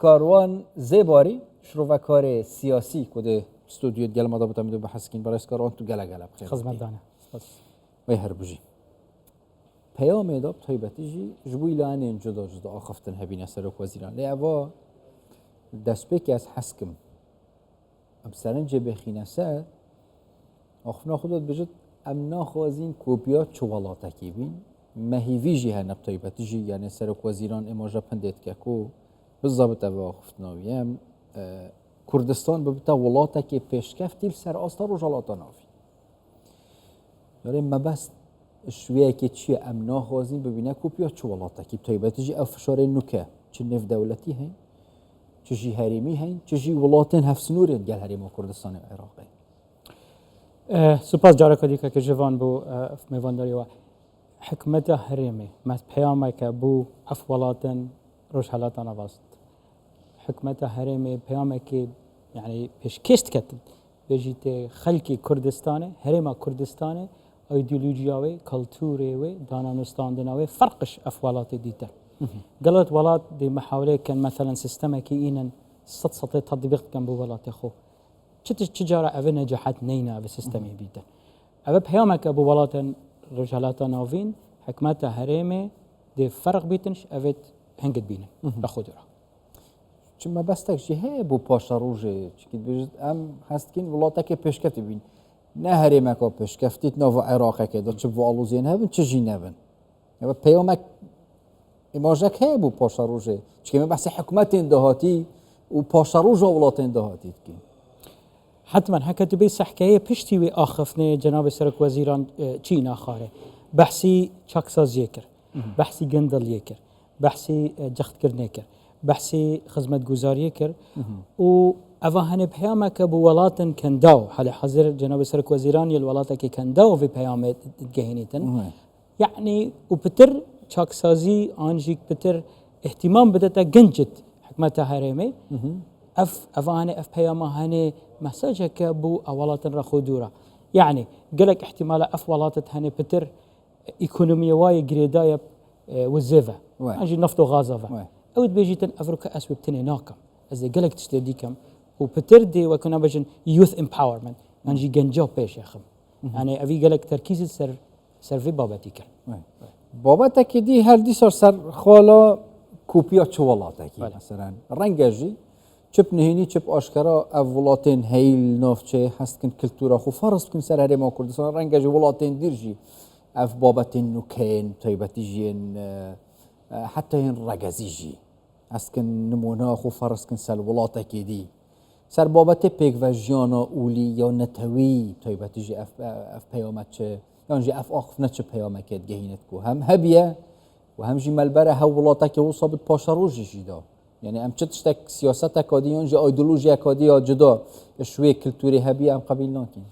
کاروان زیباری شروع کار سیاسی کده استودیو گل مادا بودم دو بحث کن برای کاروان تو گله گله بخیر خدمت دانه و هر بجی پیام داد طیبتی جی جبوی لعنه جدا آخفتن هبین سر وزیران لیاوا دست به که از حسکم ابسرن جبه خینسه آخفنا خودت بجد امنا خوازین کوپیات چوالاتا کی بین مهیویجی هنب طیبتی جی یعنی سر وزیران اماجا پندت که کو بالضبط اوه آخفتناویم کردستان ببتا ولاتا که پیشکفتیل سر آستا رو جلاتا نافی یعنی مبست شویه که چیه امنا خوازین ببینه کوپیا چه ولاتا که طیبتی جی افشاره نوکه چه نف دولتی هین چه جی هریمی هین چه جی ولاتین هفسنورین گل هریم و کردستان عراقی سپاس جارا کدی که جوان بو میوان داری و حکمت هریمی مس پیامه که بو افولاتن روش حالاتنا واسط حکمت هریمی پیامه که یعنی پیشکشت کتن بجیت خلکی کردستانه هریما کردستانه ایدئولوژیاوی کلتوریوی دانانستاندناوی فرقش افولات دیتر قالت ولات دي محاولة كان مثلا سيستم كي إنن سطسطة تطبيق كان بولات خو تجارة أبي نجحت نينا بسيستم بيتا أبي بيومك أبو ولات رجالات نوفين حكمتها هريمة دي فرق بيتنش أبي هنجد بينا بخودرا چون بستك شيء هي بو باشا روجي چكيد بيجد أم هستكين ولاتك بيشكفت بين نه هريمة كا بيشكفتيت نوف عراق كده تشوف والوزين هبن تجي نبن أبي بيومك ایماجک هی بو پاشاروجه چون من بحث حکومت اندهاتی و پاشاروج اولات اندهاتی کی حتما هكذا بي حكايه بشتي وي اخفني جناب سرك وزيران چين اخاره بحثي چاكساز يكر بحثي گندل يكر بحثي جخت كرنيكر بحثي خدمت گزاري يكر و اوهن بيامك ابو ولاتن كنداو حال حاضر جناب سرك وزيران الولاتك كنداو في بيام جهينيتن يعني وبتر چاکسازی آنجیک بتر اهتمام بدته گنجت حکمت هرمی افانه پیامه هنی مساجه که بو اولات را خودورا يعني قالك احتمال افولات هنی بتر ايكونوميه واي جريدايا وزيفا انجي نفط وغازفا او بيجيتن افريكا اسوي بتني ناكم ازي قالك تشتديكم وبتر دي وكنا بجن يوث امباورمنت انجي گنجا بيش يا خم يعني افي قالك تركيز سر في بابتيكر بابت که دی هر دی سر خالا کوپیا چوالاته کی مثلا رنگجی چپ نهینی چپ آشکارا اولاتین هیل نافچه هست کن کلتورا خو فرض کن سر هری ما کردستان رنگجی ولاتین دیرجی اف بابتین نوکین طیبتی جین حتی این رگزی جی هست کن نمونه خو فرض کن سر ولاته کی دی سر بابت پیک و جانا اولی یا نتوی طیبتی جی اف پیامت چه يعني اف اخف نتش بيامك جهينت كو هم هبيه وهم جي ملبره هولاتك وصابت باشروجي جدا يعني ام تشتك سياستك كادي ينجي ايديولوجيا كادي جدا شويه كلتوري هبيه ام قبيل ناكين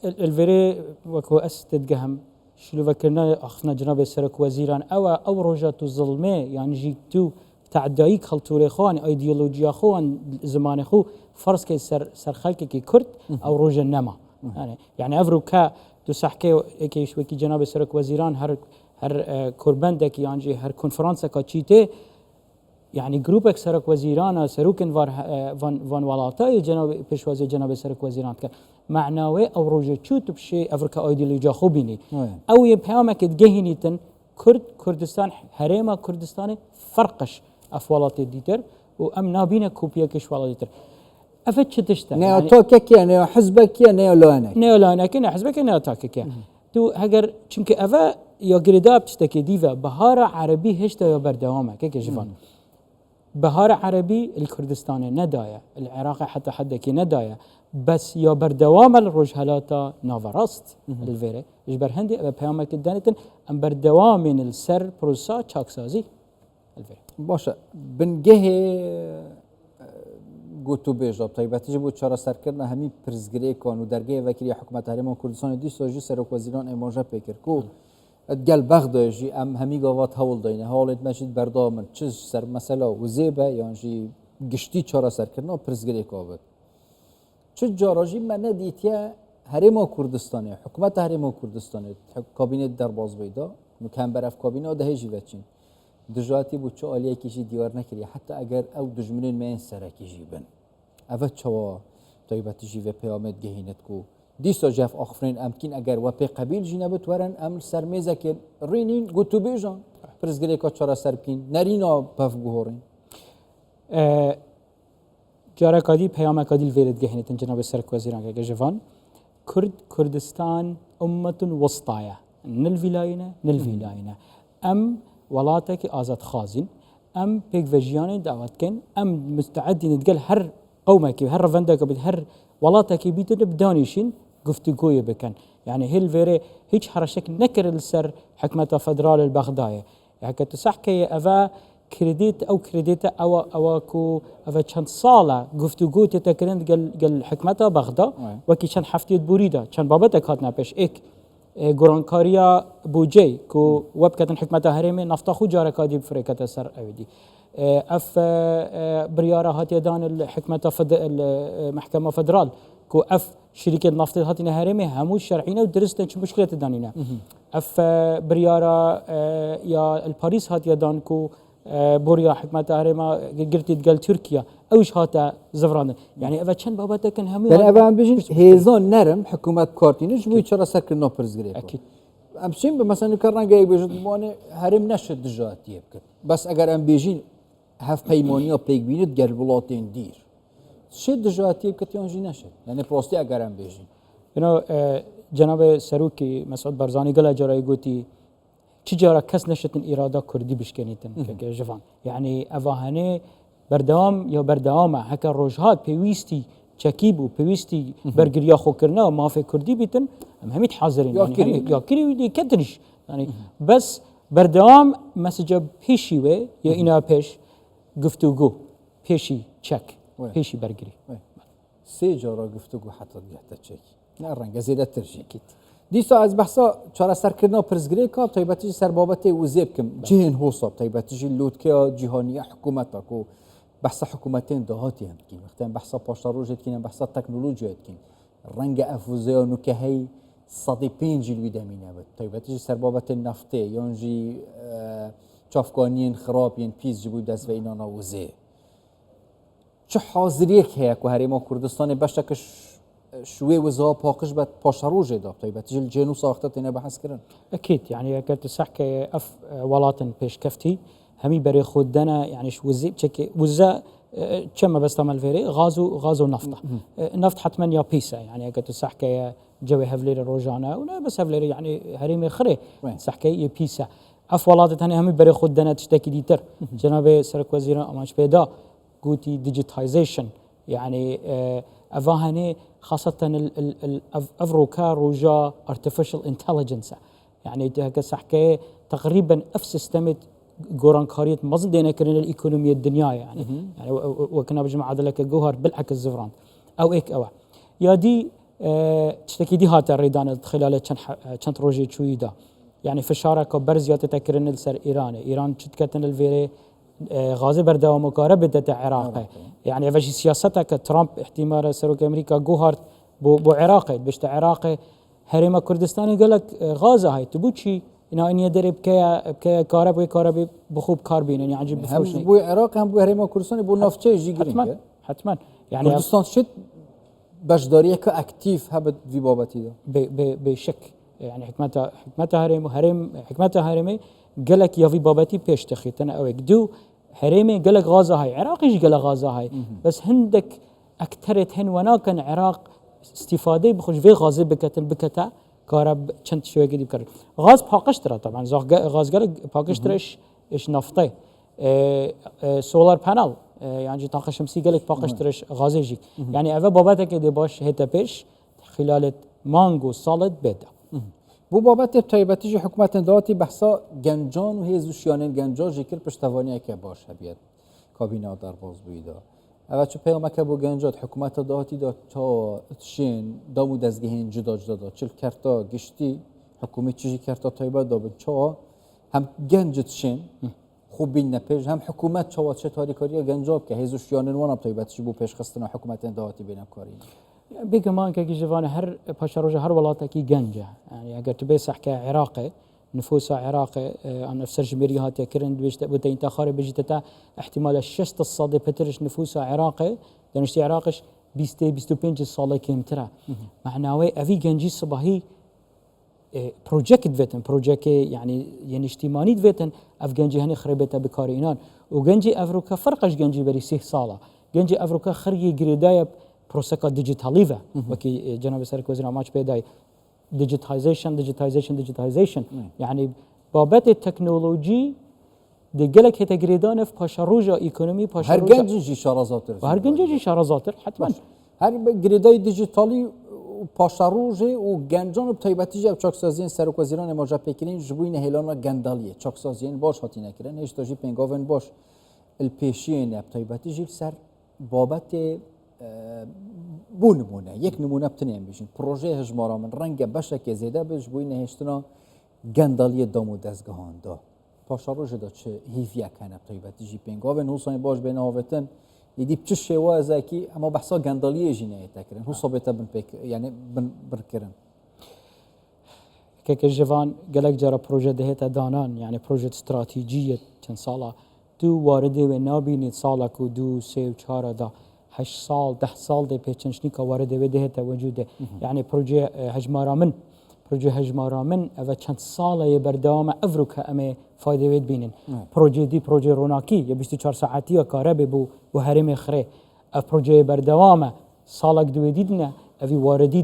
الفيري وكو استدقهم شلو فكرنا اخنا جناب سرك وزيران او روجات الظلمه يعني جيتو تعداي كلتوري خوان ايديولوجيا خوان زمان خو فرض كي سر خلك كي كرد او روج النما يعني افروكا تو سحكي كيش وكي جناب سرك وزيران هر كوربندك يعني هر كونفرنس كاتشيتي يعني جروبك سرك وزيران سروكن فان ولاتاي جناب بيشوازي جناب سرك وزيران معناوي او روجو تشوت بشي افريكا ايديولوجيا خوبيني او يبهامك تجهنيتن كردستان هريما كردستاني فرقش افولات ديتر وام نابينا كوبيا كش ولا ديتر افتش تشتا نيو توكك يعني حزبك يعني نيو لانك انا حزبك انا توكك تو هاجر چونك افا يا جريدا بتشتكي ديفا بهار عربي هشتا يا بردوامه كيك جفان بهار عربي الكردستاني ندايا العراق حتى حدك ندايا بس يا بردوام الرجهلاتا نافراست الفيري اجبر هندي بيامك دانتن ام بردوام من السر بروسا تشاكسازي الفيري باشا بنجه گوتو بیجا طیبتی بود چرا سرکردن همین پرزگری کن و درگه وکیلی حکومت هرمان کردستان دی سوژی سر وزیران اماجه پیکر کو ادگل بغدادی ام همی گاوات هول داینه حالت مشید بردامن چیز سر مثلا وزیبه یعنی گشتی چرا سرکردن پرزگری کاوت چه جاراجی من ندیتیه هرمان کردستانی حکومت هرمان کردستانی کابینت در باز بیدا مکان برف کابینه دهیجی وچین دجاتی بو چه آلیه کیجی دیار نکری حتی اگر او دجمنین من سره کیجی بن اوه چوا طیبت جی و پیامد گهینت کو دیسا جف آخرین امکن اگر و پی قبیل جی نبت ورن ام سرمیزه که رینین گوتو بیجان پرزگری که چرا سرپین نرینا پف گوهرین جارا کادی پیام کادی الویرد گهینت جناب سرک وزیران که جوان كردستان أمة وسطاية نل أم ولاتك آزاد خازن أم بيك فيجياني دعوتكن أم مستعدين نتقل هر قومك هر رفندك هر ولاتك بيتن بدانيشين گفتگوی بکن يعني هل فيري هيج حرشك نكر السر حكمة فدرال البغداية يعني كتسحكي أفا كريديت او كو أفا چند سالة گفتگو تتكرند قال حكمة بغداد وكي چند حفتيت بوريدا چند بابتك هاتنا بيش ايك گورانکاریا بوجي كو وبكتن حكمة هرمي نفتخو جاركادي بفريكة سر اويدي اف بريارة هاتي دان الحكمة المحكمة فدرال كو اف شركة نفط هاتينا هرمي همو شرعينا ودرستن چه مشكلة دانينا اف بريارة يا الباريس هاتي دان كو بوريا حكمة هرما قلت قال تركيا اوش هاتا زفران يعني اذا كان بابا كان همي يعني اذا بيجي هيزون نرم حكومه كارتينش بو يشرا سكر نوبرز غريب اكيد امشين مثلا كرنا جاي بيجد موني هرم نشد دجاتي يبكت بس اگر ام بيجين هف بيمونيا بيك بينت قال بلاطين دير شد دجاتي يبكت يونجي نشد يعني بروستي اگر ام بيجين جناب سروكي مسعود برزاني قال جرى يقولي تجارة كس نشتن إرادة كردي بشكنيتن كجفان يعني أفاهني بردوام يا بردوامة هكا روجهات بيويستي تشكيبو بيويستي برجريا خو كرنا ما في كردي بيتن هميت حاضرين يعني يا كري ودي كدرش يعني بس بردوام مسجة بيشي وي يا إنا بيش گفتگو بيشي تشك بيشي برجري سيجارة گفتگو حتى جهت تشك نرن جزيرة ترجي أكيد دیسا از بحثا چاره سر کردن پرزگری که طیبتی سر بابت وزیب کم جهن حساب طیبتی جلود که جهانی حکومت کو بحث حکومتین دهاتی هم کن وقتی بحث پاشاروجت کن بحث تکنولوژیت کن رنگ افوزه و نکهی صدی پنج جلوی دمینه بود طیبتی سر بابت نفته یانجی چافکانین خرابین پیز جبود دست و اینا نوزه چه حاضریه که هریما کردستان بشکش شوي وزا باقش بات باشروجه دا طيب تجي الجنوب ساختتنا بحث كرن اكيد يعني قلت صحكي اف ولاتن بيش كفتي همي بري خدنا يعني شو وزي تشكي وزا كما بس تعمل فيري غازو نفط النفط حتما يا بيسا يعني قلت صحكي جوي هفلير روجانا ولا بس هفلير يعني هريمي خري صحكي يا بيسا اف ولات ثاني همي بري خدنا تشتكي ديتر جناب سرك وزير امانش بيدا قوتي ديجيتايزيشن يعني افاهني خاصة الافروكا روجا artificial intelligence يعني هكا صحكي تقريبا اف سيستمت جورانكاريت مازن دينا كرين الايكونومية الدنيا يعني وكنا بجمع ذلك جوهر بالعكس الزفران او ايك او يا دي تشتكي دي هات الريدان خلال كان روجي شويدا يعني في الشارع برزيات تكرن السر ايران تشتكتن الفيري غازي بردا ومقاربة دتا عراق يعني فاش سياستك ترامب احتمال سروك امريكا جوهر بو عراقي بشت عراقي هريما كردستاني قال لك غازه هاي تبوتشي انه يدري بكيا كهرباء بخوب كاربين يعني عجيب بفوش بو عراق هم بو هريما كردستاني بو نفطه يجي حتما يعني كردستان شت باش داريه كاكتيف هبت في بابتي ده بشك يعني حكمتها هريمي قال لك يا في بابتي بيش تخيتنا او دو هريمي قال لك غازه هاي عراق يجي قال غازه هاي بس هندك اكثرت هن وناكن عراق استفاده بخش في غازي بكتا كهرب چند شويه قديم كرد غاز باقشتره طبعا غاز قال باقشترش ايش نفطي سولار بانل يعني طاقه شمسيه قال لك باقشترش غاز يجي يعني اذا بابتك دي باش هتا بيش خلال مانجو صالد بيدا بو بابت طيبتي حكومه داتي بحثا گنجان و هزوشيانن گنجا ذکر پشتوانی که باش بیاد کابینه در باز بویدا اول چه پیامک بو گنجات حکومت داتی دا تا تشین دامو دزگهین جدا دا چل کرتا گشتی حکومت چیزی کرتا طیبت دا چا هم گنج تشین خوب بین نپیج هم حکومت چا چه تاریکاری گنجاب که هزوشیانن وانم طیبتش بو پیش خستن حکومت داتی بینم کاری بيجمان كي جوان هر باشروجا هر ولاتكي جنجة يعني اگر تبي صحكي عراقي نفوس عراق أنا نفسر جميري هاتي كرن بوتا انتخاري بجيتتا احتمال الششت الصادي بترش نفوس عراق دانشتي عراقش 25 ساله كمترا معناوي افي جنجي صباحي بروجكت فيتن بروجكت يعني اجتماعي فيتن اف جنجي هني خربتها بكارينان وجنجي افريكا فرقش جنجي بري 6 ساله جنجي افريكا خرجي جريدايا بروسكا ديجيتاليفا وكي جناب سرك وزير ماش بيداي ديجيتايزيشن يعني بابت التكنولوجي دي قالك هتا جريدان في باشاروجا ايكونومي باشاروجا هر گنجی شارازاتر هر گنجی شارازاتر حتما هر گریدای دیجیتالی و پاشاروجه و گنجان و تایبتی جب چاکسازین سرک وزیران ماجا پیکرین جبوین هیلانا گندالیه چاکسازین باش هاتی نکرن هیچ تاجی پنگاون باش الپیشین اب تایبتی جیل سر بابت بو نمونه یک نمونه بتنیم بیشین پروژه هجمارا من رنگ بشک زیده به جبوین هشتنا گندالیه دامو دزگهان دا پاشاروجه دا چه هیفیه کنه اب تایبتی جی پنگاون حسانی باش بین آوتن يدي بتشي وازاكي اما بحصا غنداليه جينايه تكرن هو صبيتا بن بيك يعني بن بركرن كيك جوان قالك جرى بروجي دهيتا دانان يعني بروجي استراتيجيه كان صاله دو واردي ونابيني صالك ودو سي وشارة دا 8 سال 10 سال دي بيتشنشنيكا واردي ودهيتا وجوده يعني بروجي هجمارا من اوا چند ساله يبردوام افروكا امي فايده ويد بينن بروجي روناكي يبشتي 4 ساعتي كهرباء بو هرم خري اف بروجي بردوام سالك دو ديدنا افي واردي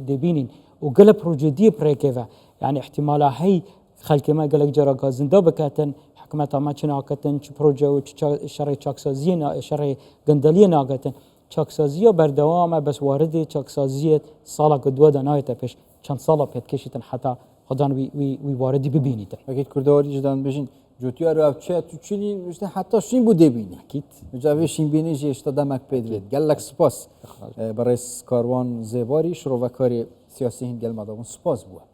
دي بينن وقال بروجي دي بريكيفا يعني احتمال هي خلك ما قالك جرا غازندا بكاتن حكمتها ما چناكتن بروجي و شري چاكسازينا شري غندالينا غاتن چاكسازيا بردوام بس واردي چاكسازيت سالك دو دنايتا پیش چند سالا پیت کشیدن حتی خدان وی واردی ببینید. اگه کردواری جدان بجین جوتیار رو چه تو چینی مثلا حتی شین بود ببینی. اكيد. جاوی شین بینی جیش تا دمک پید وید. گلک سپاس برای کاروان زباری شروع و کاری سیاسی هند گل مدام سپاس بود.